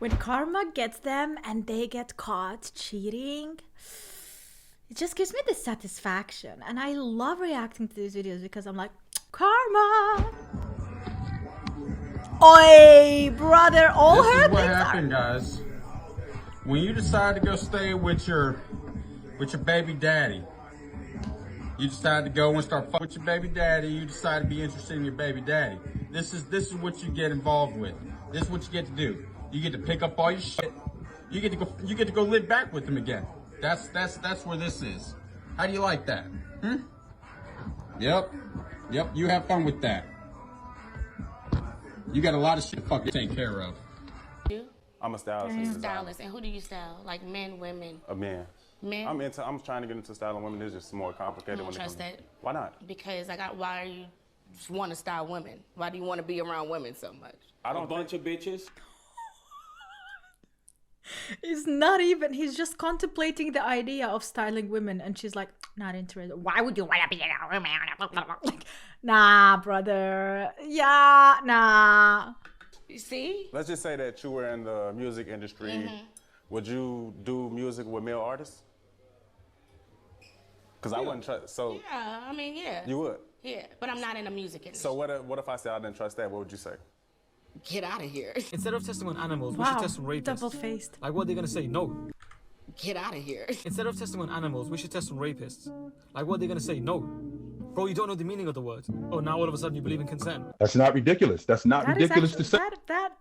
When karma gets them and they get caught cheating, it just gives me the satisfaction. And I love reacting to these videos because I'm like, karma! Oi, brother, all her things what happened, guys. When you decide to go stay with your baby daddy, you decide to go and start fucking with your baby daddy, you decide to be interested in your baby daddy. This is what you get involved with. This is what you get to do. You get to pick up all your shit. You get to go live back with him again. That's where this is. How do you like that? Yep. You have fun with that. You got a lot of shit to fucking take care of. You? I'm a stylist. You're a stylist. And who do you style? Like men, women? A man. Men? I'm trying to get into styling women. It's just more complicated. I don't trust that. Why not? Because why are you just want to style women? Why do you want to be around women so much? I don't a bunch of bitches. He's just contemplating the idea of styling women, and she's like, not interested. Why would you want to be around women? Like, nah, brother. Yeah, nah. You see? Let's just say that you were in the music industry. Mm-hmm. Would you do music with male artists? Because I wouldn't trust. So Yeah, I mean, yeah. you would. Yeah, but I'm not in the music industry. So what if I said I didn't trust that? What would you say? Get out of here. Instead of testing on animals, we Wow, should test on rapists. double-faced. Like, what are they gonna say? No. Get out of here. Instead of testing on animals, we should test on rapists. Like, what are they gonna say? No. Bro, you don't know the meaning of the word. Oh, now all of a sudden you believe in consent. That's not ridiculous. That's not That is ridiculous to say.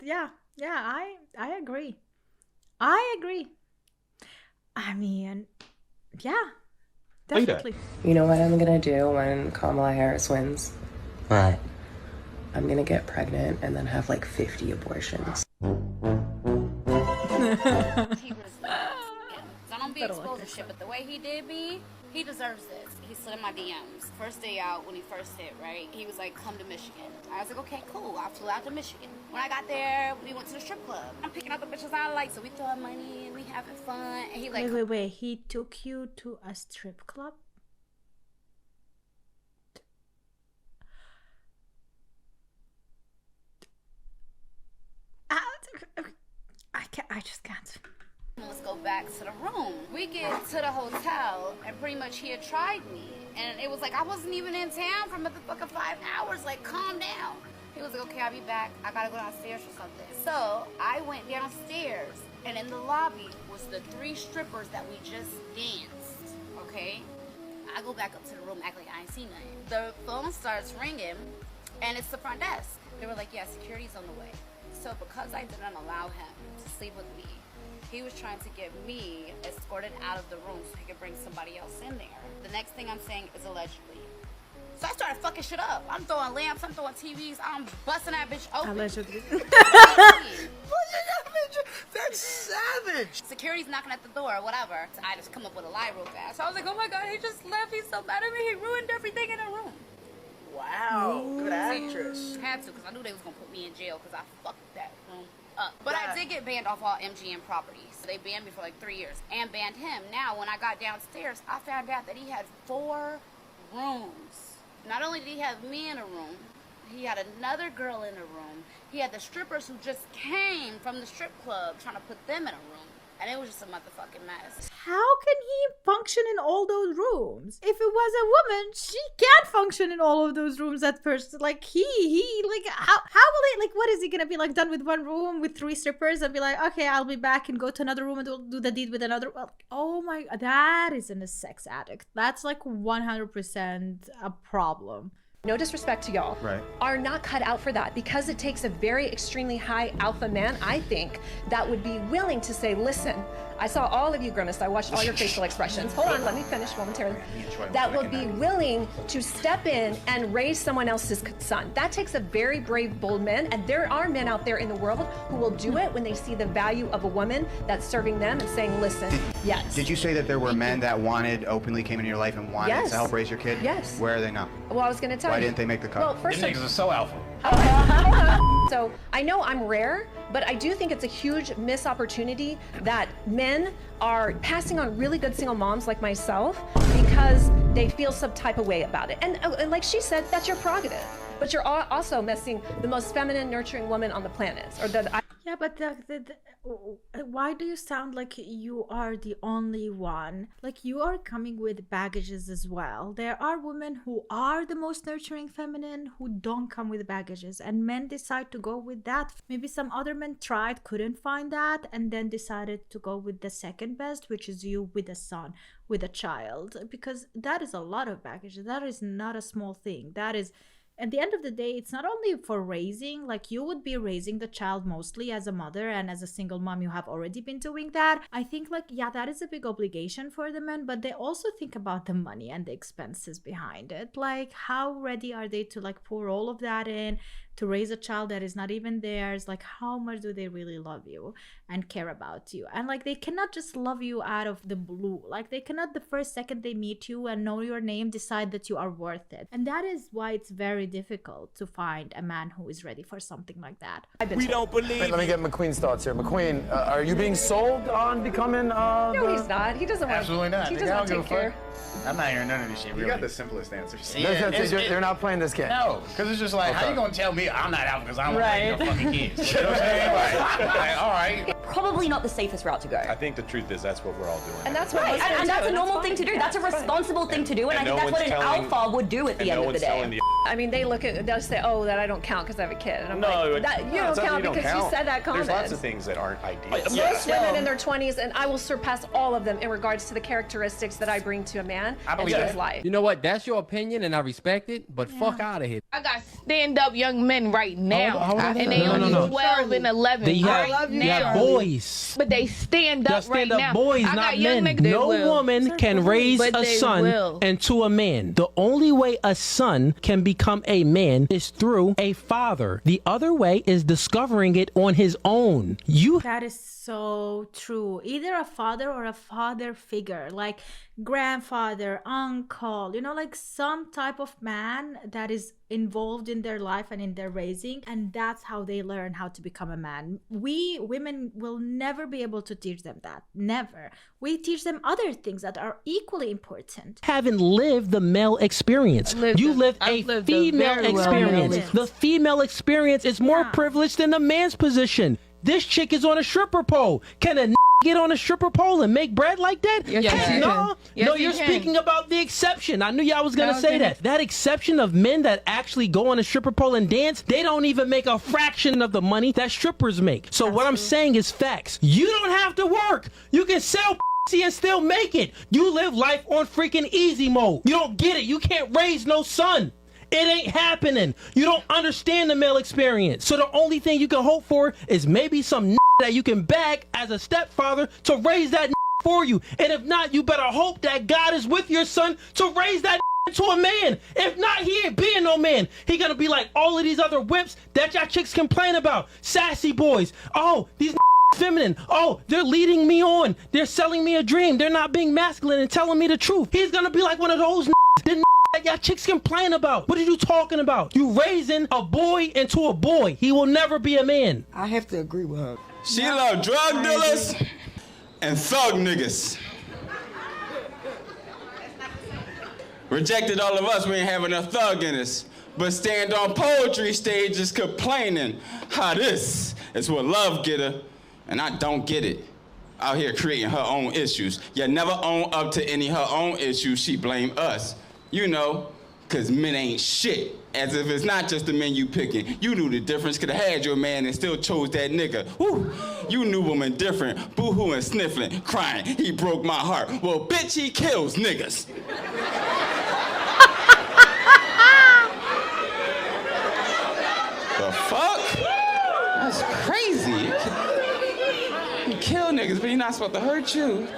Yeah, I agree. I agree. I mean, yeah, Say that. definitely. You know what I'm gonna do when Kamala Harris wins? What? I'm gonna get pregnant and then have like 50 abortions. He was so don't be exposed to shit, but the way he did me, he deserves this. He slid in my DMs. First day out, when he first hit, right? He was like, come to Michigan. I was like, okay, cool. I flew out to Michigan. When I got there, we went to the strip club. I'm picking out the bitches I like, so we throwing money and we having fun. And he like, Wait. He took you to a strip club? I just can't. let's go back to the room. We get to the hotel, and pretty much he had tried me. And it was like, I wasn't even in town for motherfucking 5 hours. Like, calm down. He was like, okay, I'll be back. I gotta go downstairs or something. So I went downstairs, and in the lobby was the 3 strippers that we just danced, okay? I go back up to the room, act like I ain't seen nothing. The phone starts ringing, and it's the front desk. They were like, yeah, security's on the way. So because I didn't allow him to sleep with me, he was trying to get me escorted out of the room so he could bring somebody else in there. The next thing I'm saying is allegedly. So I started fucking shit up. I'm throwing lamps, I'm throwing TVs, I'm busting that bitch open. Allegedly. That's savage. Security's knocking at the door or whatever. So I just come up with a lie real fast. So I was like, oh my God, he just left. He's so mad at me. He ruined everything in the room. Wow, good actress. Had to, because I knew they was going to put me in jail because I fucked that room up. But I did get banned off all MGM properties. So they banned me for like 3 years and banned him. Now, when I got downstairs, I found out that he had 4 rooms. Not only did he have me in a room, he had another girl in a room. He had the strippers who just came from the strip club trying to put them in a room. And it was just a motherfucking mess. How can he function in all those rooms? If it was a woman, she can't function in all of those rooms at first. Like he like how will he, like, what is he gonna be like, done with one room with 3 strippers and be like, okay, I'll be back and go to another room and do the deed with another? Well, oh my, that isn't a sex addict. That's like 100% a problem. No disrespect to y'all, are not cut out for that, because it takes a very extremely high alpha man, I think, that would be willing to say, listen, I saw all of you grimace, I watched all your facial expressions. Hold on, let me finish momentarily. That will be willing to step in and raise someone else's son. That takes a very brave, bold man, and there are men out there in the world who will do it when they see the value of a woman that's serving them and saying, listen, yes. Did you say that there were men that openly came into your life and wanted to help raise your kid? Yes. Where are they now? Well, I was going to tell you. Why didn't they make the cut? Well, first Them niggas are so alpha. So I know I'm rare, but I do think it's a huge missed opportunity that men are passing on really good single moms like myself because they feel some type of way about it. And like she said, that's your prerogative. But you're also missing the most feminine, nurturing woman on the planet. Or Yeah, Yeah, but why do you sound like you are the only one? Like you are coming with baggages as well. There are women who are the most nurturing feminine who don't come with baggages, and men decide to go with that. Maybe some other men tried, couldn't find that, and then decided to go with the second best, which is you with a son, with a child, because that is a lot of baggage. That is not a small thing. That is, at the end of the day, it's not only for raising, like you would be raising the child mostly as a mother, and as a single mom you have already been doing that. I think like, yeah, that is a big obligation for the men, but they also think about the money and the expenses behind it. Like how ready are they to like pour all of that in to raise a child that is not even theirs? Like how much do they really love you and care about you? And like they cannot just love you out of the blue. Like they cannot the first second they meet you and know your name decide that you are worth it. And that is why it's very difficult to find a man who is ready for something like that. We don't believe. Wait, let me get McQueen's thoughts here. McQueen, are you being sold on becoming? No, he's not. He doesn't want. Absolutely not. He doesn't want to take care. I'm not hearing none of this shit. You got the simplest answers. Yeah, they're not playing this game. No, because it's just like, how you gonna tell me I'm not out because I don't Right. want to fucking kids? You know what I'm saying? Like, all right. Probably not the safest route to go. I think the truth is that's what we're all doing. And that's what Right, husbands and that's do, a normal thing to do. That's a responsible thing to do, and I think that's what an alpha would do at the end of the day. I mean, they'll say, oh, that I don't count because I have a kid. And I'm No, like, you don't count because you said that comment. There's lots of things that aren't ideal. Most women in their 20s, and I will surpass all of them in regards to the characteristics that I bring to a man and to his life. You know what? That's your opinion, and I respect it, but fuck out of here. I got stand-up young men right now, and they No, only no. 12 and 11 You right have now. boys. But they stand up right Stand up now. boys, I not got young men. niggas that No will. woman can raise But a they son will. into a man. The only way a son can become a man is through a father. The other way is discovering it on his own. That is so true. Either a father or a father figure, like grandfather, uncle, you know, like some type of man that is involved in their life and in their raising, and that's how they learn how to become a man. We women will never be able to teach them that. Never. We teach them other things that are equally important. Haven't lived the male experience. You lived a female experience. The female experience is more privileged than the man's position. This chick is on a stripper pole. Can a get on a stripper pole and make bread like that? Yes, Heck you no. can. Yes, No, you you're can. speaking about the exception. I knew y'all was gonna No, say you that. That exception of men that actually go on a stripper pole and dance, they don't even make a fraction of the money that strippers make. So what I'm saying is facts. You don't have to work. You can sell pussy and still make it. You live life on freaking easy mode. You don't get it. You can't raise no son. It ain't happening. You don't understand the male experience. So the only thing you can hope for is maybe some that you can bag as a stepfather to raise that for you. And if not, you better hope that God is with your son to raise that to a man. If not, he ain't being no man. He gonna be like all of these other whips that y'all chicks complain about. Sassy boys. Oh, these feminine. Oh, they're leading me on. They're selling me a dream. They're not being masculine and telling me the truth. He's gonna be like one of those the that y'all chicks complain about. What are you talking about? You raising a boy into a boy. He will never be a man. I have to agree with her. She love drug dealers and thug niggas. Rejected all of us, we ain't have enough thug in us. But stand on poetry stages complaining how this is what love get her, and I don't get it. Out here creating her own issues. You never own up to any her own issues, she blame us. You know, cause men ain't shit. As if it's not just the men you picking. You knew the difference, could've had your man and still chose that nigga. Woo! You knew woman different, boo-hoo and sniffling, crying, he broke my heart. Well, bitch, he kills niggas. The fuck? That's crazy. You kill niggas, but you're not supposed to hurt you.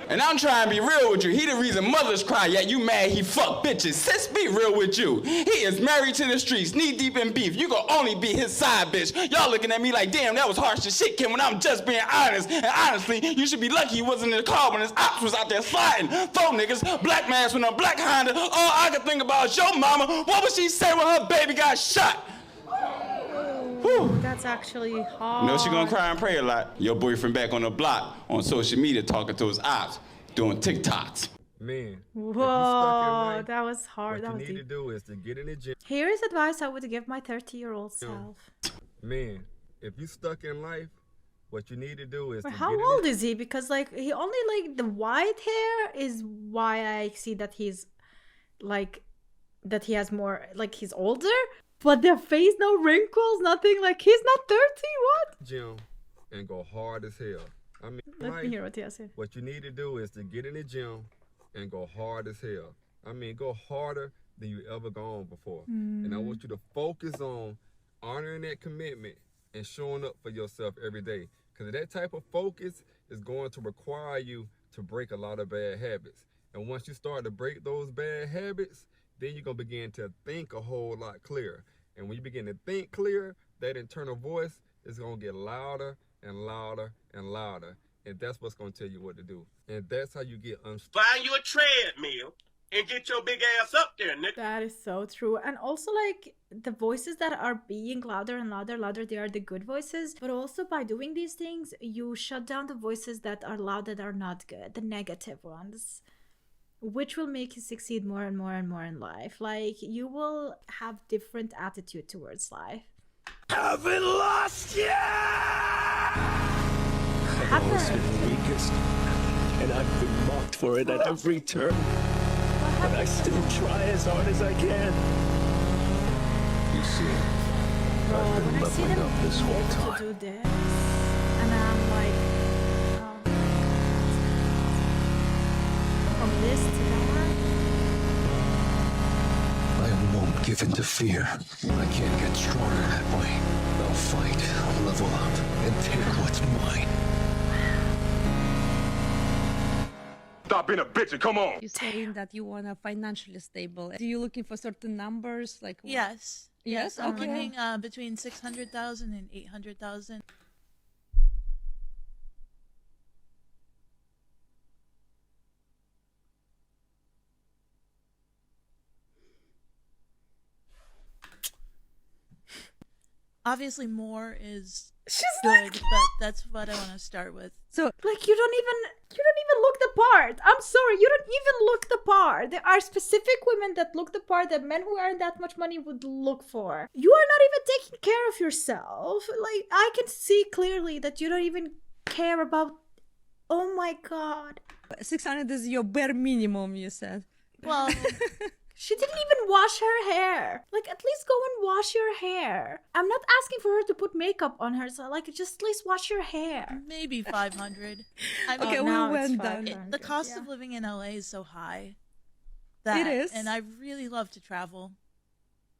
And I'm trying to be real with you. He the reason mothers cry, yet you mad he fuck bitches. Sis, be real with you. He is married to the streets, knee deep in beef. You gon' only be his side bitch. Y'all looking at me like, damn, that was harsh as shit, Kim, when I'm just being honest. And honestly, you should be lucky he wasn't in the car when his ops was out there sliding. Throw niggas, black mask with a black Honda. All I can think about is your mama. What would she say when her baby got shot? Whew. That's actually hard. You know she gonna cry and pray a lot. Your boyfriend back on the block on social media talking to his ops, doing TikToks. Man, Whoa, that was hard. What that you was need deep. to do is to get in the gym. Here is advice I would give my 30-year-old self. Man, if you stuck in life, what you need to do is But to how get in old it. is he? Because like he only like the white hair is why I see that he's like that he has more like he's older. But the face, no wrinkles, nothing. Like he's not 30. What? Gym and go hard as hell. I mean, Let me hear what he has to say. what you need to do is to get in the gym and go hard as hell. I mean, go harder than you ever gone before. And I want you to focus on honoring that commitment and showing up for yourself every day. Because that type of focus is going to require you to break a lot of bad habits. And once you start to break those bad habits, then you're going to begin to think a whole lot clearer. And when you begin to think clear, that internal voice is going to get louder and louder and louder. And that's what's going to tell you what to do. And that's how you get unstuck. Find you a treadmill and get your big ass up there, nigga. That is so true. And also like the voices that are being louder and louder, they are the good voices. But also by doing these things, you shut down the voices that are loud that are not good, the negative ones, which will make you succeed more and more and more in life. Like you will have different attitude towards life. Haven't lost yet! I've always been the weakest, and I've been mocked for it at every turn. But I still try as hard as I can. You see, I've been leveling up this whole time. To do this, and I'm like, from this to that. I won't give in to fear. I can't get stronger that way. I'll fight, level up, and take what's mine. Stop being a bitch and come on. You're saying that you want to financially stable. Are you looking for certain numbers? Like Yes. Yes, I'm okay. looking between 600,000 and 800,000. Obviously, more is good, but that's what I want to start with. So like you don't even look the part. I'm sorry, you don't even look the part. There are specific women that look the part that men who earn that much money would look for. You are not even taking care of yourself. Like I can see clearly that you don't even care about. Oh my god. 600 is your bare minimum, you said. Well, she didn't even wash her hair. Like, at least go and wash your hair. I'm not asking for her to put makeup on her, so like, just at least wash your hair. maybe 500. I mean, Okay, we went down. the cost of living in LA is so high. That, It is. And I really love to travel.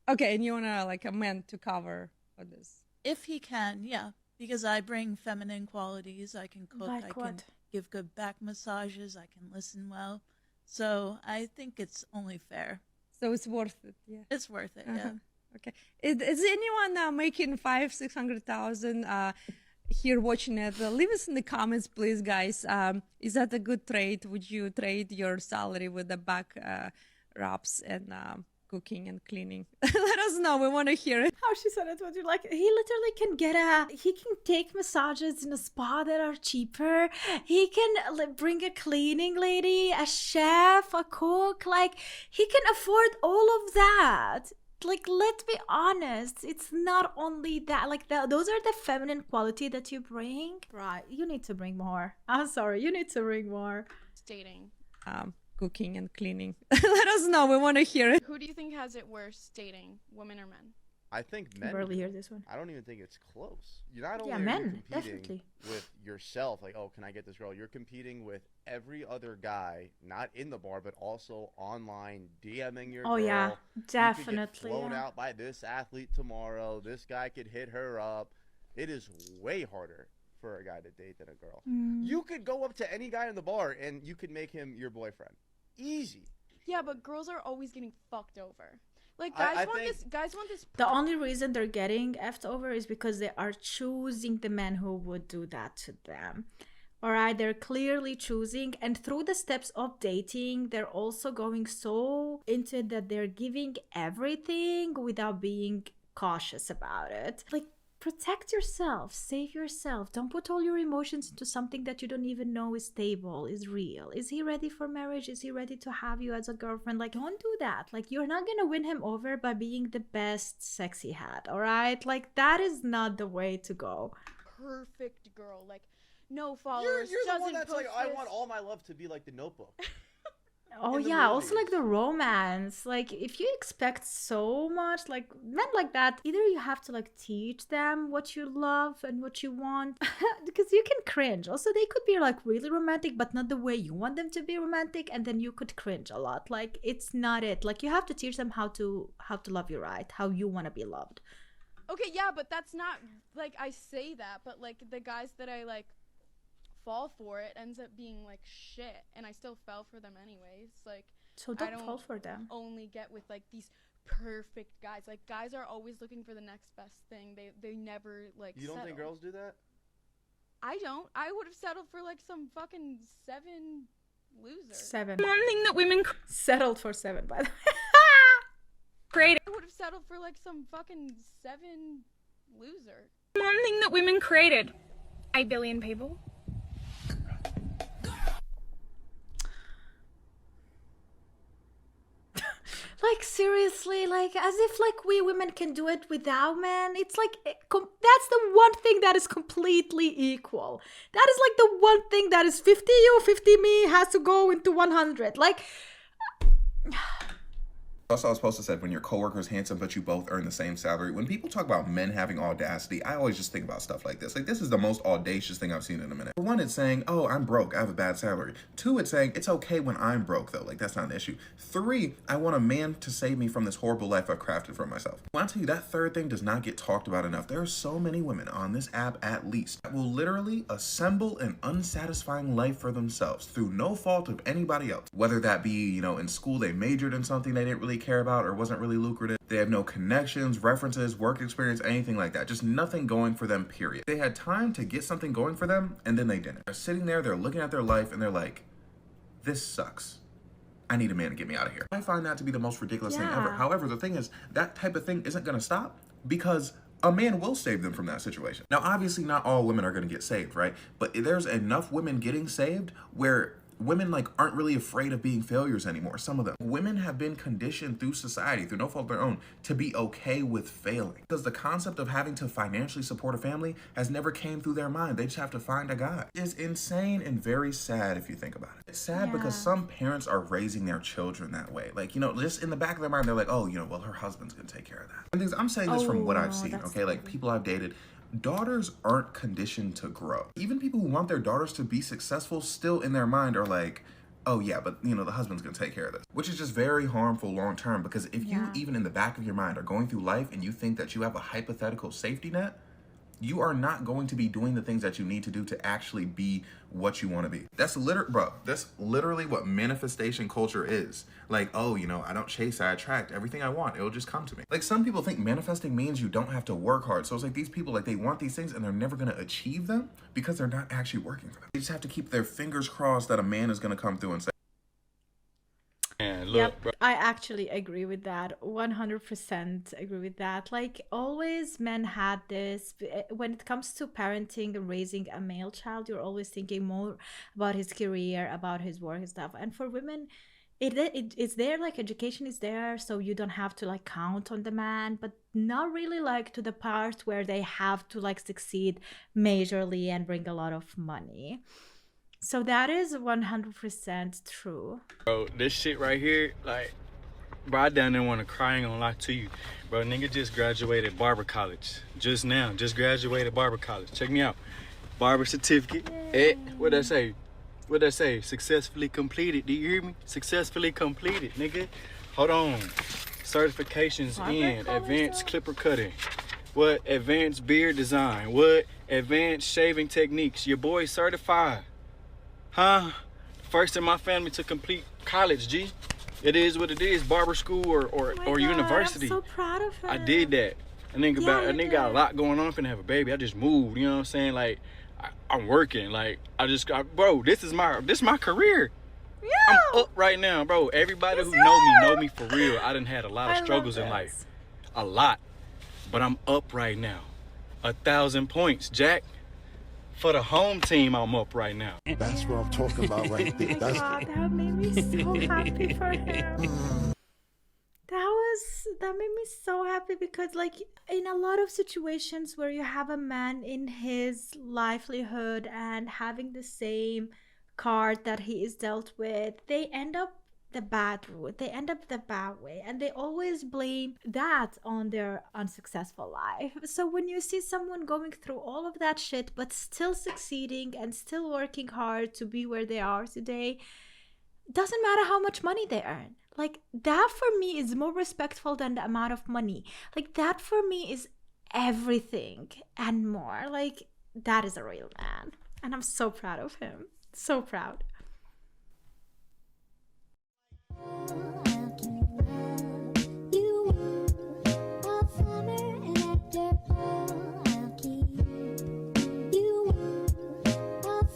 Okay, and you want to like a man to cover for this? If he can, yeah. Because I bring feminine qualities. I can cook. Like I can what? give good back massages. I can listen well. So I think it's only fair. So it's worth it, yeah. It's worth it, yeah. Okay. Is anyone making 500,000-600,000 here watching it? Leave us in the comments, please, guys. Is that a good trade? Would you trade your salary with the back rubs and cooking and cleaning? Let us know. We want to hear it. How she said it was like he literally he can take massages in a spa that are cheaper. He can bring a cleaning lady, a chef, a cook. Like he can afford all of that. Like, let's be honest, it's not only that. Like those are the feminine quality that you bring. Right, you need to bring more. I'm sorry, you need to bring more. Dating. Cooking and cleaning. Let us know. We want to hear it. Who do you think has it worse dating, women or men? I think men. Barely hear this one. I don't even think it's close. You're not only Yeah, are men, you competing definitely. with yourself, like, oh, can I get this girl? You're competing with every other guy, not in the bar, but also online, DMing your girl. Oh yeah, You could definitely. get flown Yeah. out by this athlete tomorrow. This guy could hit her up. It is way harder for a guy to date than a girl. You could go up to any guy in the bar and you could make him your boyfriend. Easy. Yeah, but girls are always getting fucked over. Like I guys think- guys want this. The only reason they're getting effed over is because they are choosing the men who would do that to them. All right, they're clearly choosing, and through the steps of dating, they're also going so into it that they're giving everything without being cautious about it. Like, protect yourself, save yourself. Don't put all your emotions into something that you don't even know is stable, is real. Is he ready for marriage? Is he ready to have you as a girlfriend? Like, don't do that. Like, you're not gonna win him over by being the best sex he had, all right? Like, that is not the way to go. Perfect girl, like no followers. You're the one that's like, I want all my love to be like The Notebook. Oh yeah, also like the romance. Like if you expect so much, like men like that, either you have to like teach them what you love and what you want because you can cringe. Also, they could be like really romantic, but not the way you want them to be romantic, and then you could cringe a lot. Like it's not it. Like you have to teach them how to love you right, how you want to be loved. Okay, yeah, but that's not like I say that, but like the guys that I like fall for, it ends up being like shit, and I still fell for them anyways. Like, so don't fall for them. Only get with like these perfect guys. Like guys are always looking for the next best thing. They never like. You don't settle. think girls do that? I don't. I would have settled for like some fucking 7 loser. 7. One thing that women settled for 7, by the way. Created. I would have settled for like some fucking 7 loser. One thing that women created. 8 billion people. Like seriously, like as if like we women can do it without men. It's like that's the one thing that is completely equal. That is like the one thing that is 50 you, 50 me has to go into 100. Like Also, I was supposed to say, when your coworker's handsome but you both earn the same salary. When people talk about men having audacity, I always just think about stuff like this. Like, this is the most audacious thing I've seen in a minute. For one, it's saying, oh, I'm broke, I have a bad salary. 2, it's saying, it's okay when I'm broke, though. Like, that's not an issue. 3, I want a man to save me from this horrible life I've crafted for myself. Well, I'll tell you, that third thing does not get talked about enough. There are so many women on this app, at least, that will literally assemble an unsatisfying life for themselves through no fault of anybody else. Whether that be, you know, in school they majored in something they didn't really care about or wasn't really lucrative. They have no connections, references, work experience, anything like that. Just nothing going for them, period. They had time to get something going for them, and then they didn't. They're sitting there, they're looking at their life, and they're like, this sucks. I need a man to get me out of here. I find that to be the most ridiculous thing ever. However, the thing is, that type of thing isn't gonna stop because a man will save them from that situation. Now, obviously, not all women are gonna get saved, right? But there's enough women getting saved where women like aren't really afraid of being failures anymore. Some of them. Women have been conditioned through society, through no fault of their own, to be okay with failing. Because the concept of having to financially support a family has never came through their mind. They just have to find a guy. It's insane and very sad if you think about it. It's sad because some parents are raising their children that way. Like, you know, just in the back of their mind, they're like, oh, you know, well, her husband's gonna take care of that. And things, I'm saying this from what I've seen, okay? Like people I've dated, daughters aren't conditioned to grow. Even people who want their daughters to be successful still in their mind are like, oh yeah, but you know, the husband's gonna take care of this. Which is just very harmful long term, because if you even in the back of your mind are going through life and you think that you have a hypothetical safety net, you are not going to be doing the things that you need to do to actually be what you want to be. That's literally what manifestation culture is. Like, oh, you know, I don't chase, I attract. Everything I want, it'll just come to me. Like, some people think manifesting means you don't have to work hard. So it's like these people, like, they want these things and they're never going to achieve them because they're not actually working for them. They just have to keep their fingers crossed that a man is going to come through and say, Yep, I actually agree with that. 100% agree with that. Like, always men had this. When it comes to parenting and raising a male child, you're always thinking more about his career, about his work and stuff. And for women, it's there, like education is there, so you don't have to like count on the man, but not really like to the part where they have to like succeed majorly and bring a lot of money. So that is 100% true. Bro, this shit right here, like, bro, I down there want to cry, I ain't gonna lie to you. Bro, nigga just graduated barber college. Just now, just graduated barber college. Check me out. Barber certificate. What'd that say? What'd that say? Successfully completed. Do you hear me? Successfully completed, nigga. Hold on. Certifications in advanced clipper cutting. What? Advanced beard design. What? Advanced shaving techniques. Your boy certified. Huh? First in my family to complete college, G. It is what it is, barber school or university. I'm so proud of her. I did that. I think got a lot going on. I'm finna have a baby. I just moved, you know what I'm saying? Like, I'm working. Like, bro, this is my career. Yeah. I'm up right now, bro. Everybody who know me for real. I done had a lot of struggles in life. A lot. But I'm up right now. 1,000 points, Jack. For the home team, I'm up right now. That's what I'm talking about right there. That's that made me so happy for him. That made me so happy because like in a lot of situations where you have a man in his livelihood and having the same card that he is dealt with, they end up the bad route. They end up the bad way, and they always blame that on their unsuccessful life. So when you see someone going through all of that shit but still succeeding and still working hard to be where they are today, doesn't matter how much money they earn. Like that for me is more respectful than the amount of money. Like that for me is everything and more. Like that is a real man, and I'm so proud of him. So proud.